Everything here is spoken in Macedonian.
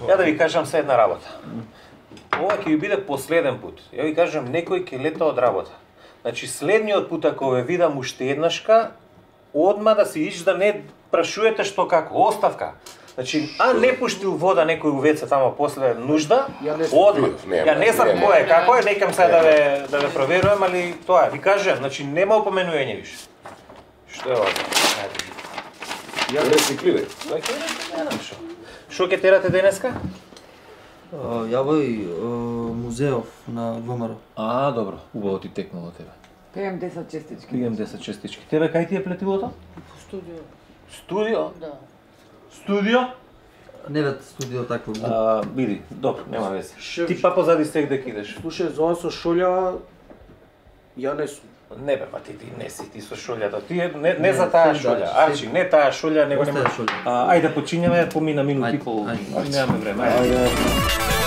Ја да ви кажам се една работа. Ова ќе ви биде последен пут. Ја ви кажам, некој ќе лета од работа. Значи, следниот пут, ако ве видам уште еднашка, одма да се иш да не прашувате што како, оставка. Значи, не пуштил вода некој у веце тамо после нужда, одма. Ја не знам кој е, како е, некам сега да ве проверувам, али тоа е. Ви кажам, значи нема опоменување више. Што е ова? Ја рециклирај. Тоа ќе не шо. Шо ќе терате денеска? Ја вој музеов на ВМРО. Добро, убаво ти текнало тебе. Пием 10 честички. Пием 10 честички. Тебе кај ти е плетилото? Студио. Студио? Да. Студио? Не вет студио такво. Биди, добро, нема везе. Ти па позади стек дека идеш. Слушај, за ова со шолја ја не сум. Не бе, ти не си ти со шолјата. Ти не за таа шолја. Арчи, не таа шолја, него нема. Ајде почињаме, помина минути и пол. Немаме време. Ајде.